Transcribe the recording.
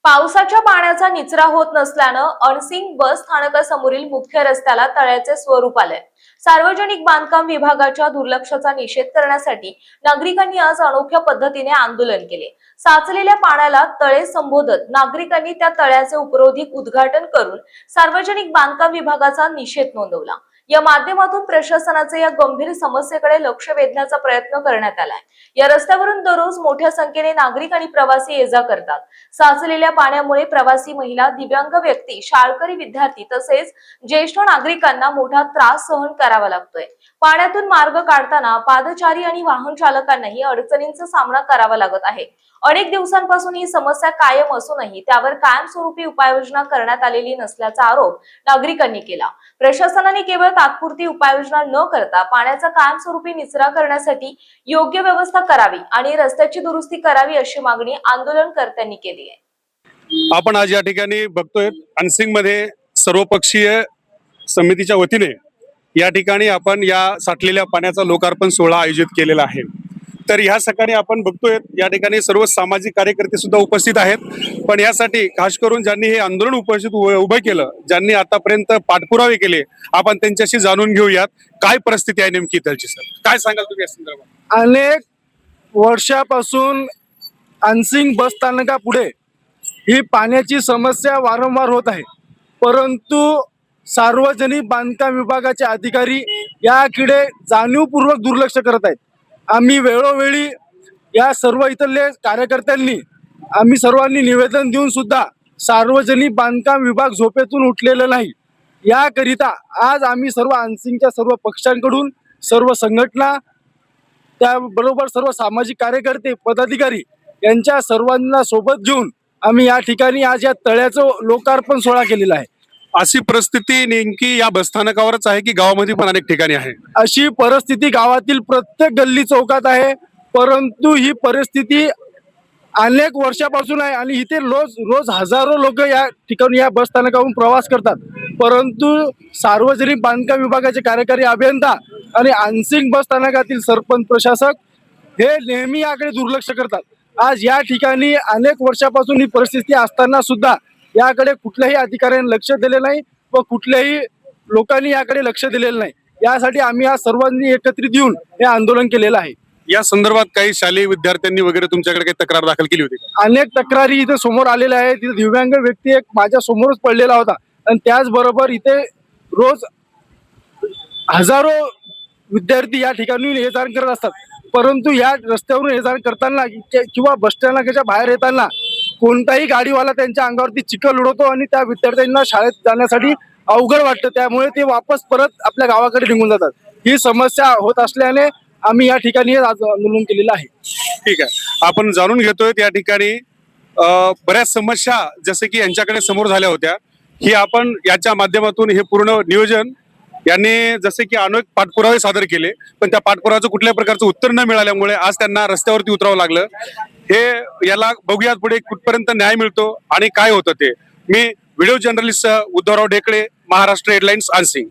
पावसाच्या पाण्याचा निचरा होत नसल्यानं अणसिंग बस स्थानकासमोरील मुख्य रस्त्याला तळ्याचे स्वरूप आले। सार्वजनिक बांधकाम विभागाच्या दुर्लक्षाचा निषेध करण्यासाठी नागरिकांनी आज अनोख्या पद्धतीने आंदोलन केले। साचलेल्या पाण्याला तळे संबोधत नागरिकांनी त्या तळ्याचे उपरोधिक उद्घाटन करून सार्वजनिक बांधकाम विभागाचा निषेध नोंदवला। या माध्यमातून प्रशासनाचे या गंभीर समस्येकडे लक्ष वेधण्याचा प्रयत्न करण्यात आलाय। या रस्त्यावरून दररोज मोठ्या संख्येने नागरिक आणि प्रवासी ये जा करतात। साचलेल्या पाण्यामुळे प्रवासी महिला, दिव्यांग व्यक्ती, शाळकरी विद्यार्थी तसेच ज्येष्ठ नागरिकांना मोठा त्रास सहन करावा लागतोय। पाण्यातून मार्ग काढताना पादचारी आणि वाहन चालकांनाही अडचणींचा सामना करावा लागत आहे। अनेक दिवसांपासून ही समस्या कायम असूनही त्यावर कायमस्वरूपी उपाययोजना करण्यात आलेली नसल्याचा आरोप नागरिकांनी केला। प्रशासनाने केवळ तात्पुरती उपाययोजना न करता पाण्याचा कायमस्वरूपी निचरा करण्यासाठी योग्य व्यवस्था करावी आणि रस्त्याची दुरुस्ती करावी अशी मागणी आंदोलनकर्त्यांनी केली आहे। आपण आज या ठिकाणी बघतोय अनसिंग मध्ये सर्वपक्षीय समितीच्या वतीने या ठिकाणी आपण या साठलेल्या पाण्याचा लोकार्पण सोहळा आयोजित केलेला आहे। तर या सकाळी आपण बघतोय या ठिकाणी सर्व सामाजिक कार्यकर्ते सुद्धा उपस्थित आहेत। पण यासाठी खास करून ज्यांनी हे आंदोलन उभं केलं, ज्यांनी आतापर्यंत पाठपुरावे केले, आपण त्यांच्याशी जाणून घेऊयात काय परिस्थिती आहे नेमकी इथलची। सर, काय सांगाल तुम्ही या संदर्भात? अनेक वर्षापासून अनसिंग बस स्थानकापुढे ही पाण्याची समस्या वारंवार होत आहे, परंतु सार्वजनिक बांधकाम विभागाचे अधिकारी याकडे जाणीवपूर्वक दुर्लक्ष करत आहेत। आम्ही वेळोवेळी या सर्व इथले कार्यकर्त्यांनी आम्ही सर्वांनी निवेदन देऊन सुद्धा सार्वजनिक बांधकाम विभाग झोपेतून उठलेला नाही। याकरिता आज आम्ही सर्व अनसिंगच्या सर्व पक्षांकडून, सर्व संघटना, त्याबरोबर सर्व सामाजिक कार्यकर्ते, पदाधिकारी यांच्या सर्वांना सोबत घेऊन आम्ही या ठिकाणी आज या तळ्याचं लोकार्पण सोहळा केलेला आहे। अशी परिस्थिती नेमकी या बसस्थानकावरच आहे की गावामध्ये पण अनेक ठिकाणी आहे? अशी परिस्थिती गावातील प्रत्येक गल्ली चौकात आहे, परंतु ही परिस्थिती अनेक वर्षापासून आहे आणि इथे रोज हजारो लोक या ठिकाणी या बस स्थानकावरून प्रवास करतात, परंतु सार्वजनिक बांधकाम विभागाचे कार्यकारी अभियंता आणि अनसिंग बस स्थानकातील सरपंच, प्रशासक हे नेहमी याकडे दुर्लक्ष करतात। आज या ठिकाणी अनेक वर्षापासून ही परिस्थिती असताना सुद्धा याकडे कुठल्याही अधिकाऱ्यांनी लक्ष दिले नाही व कुठल्याही लोकांनी याकडे लक्ष दिलेलं नाही। यासाठी आम्ही आज सर्वांनी एकत्रित येऊन हे आंदोलन केलेलं आहे। या संदर्भात काही शालेय विद्यार्थ्यांनी वगैरे तुमच्याकडे काही तक्रार दाखल केली होती? अनेक तक्रारी इथे समोर आलेल्या आहेत। तिथे दिव्यांग व्यक्ती एक माझ्या समोरच पडलेला होता आणि त्याचबरोबर इथे रोज हजारो विद्यार्थी या ठिकाणी ये जा करत असतात, परंतु या रस्त्यावरून ये जा करताना किंवा बस स्थानकाच्या बाहेर येताना कोणताही गाडीवाला त्यांच्या अंगावरती चिखल उडवतो आणि त्या विद्यार्थ्यांना शाळेत जाण्यासाठी अवघड वाटतं, त्यामुळे ते वापस परत आपल्या गावाकडे निघून जातात। ही समस्या होत असल्याने आम्ही या ठिकाणी आज आंदोलन केलेलं आहे। ठीक आहे, आपण जाणून घेतोय या ठिकाणी बऱ्याच समस्या जसे की यांच्याकडे समोर झाल्या होत्या, ही आपण याच्या माध्यमातून हे पूर्ण नियोजन यांनी जसे की अनेक पाठपुरावे सादर केले, पण त्या पाठपुराव्याचं कुठल्या प्रकारचं उत्तर न मिळाल्यामुळे आज त्यांना रस्त्यावरती उतरावं लागलं। हे याला बघूयात पुढे कुठपर्यंत न्याय मिळतो आणि काय होतं ते। मी video journalist Uddhavrao Dhekale, Maharashtra headlines, unseen.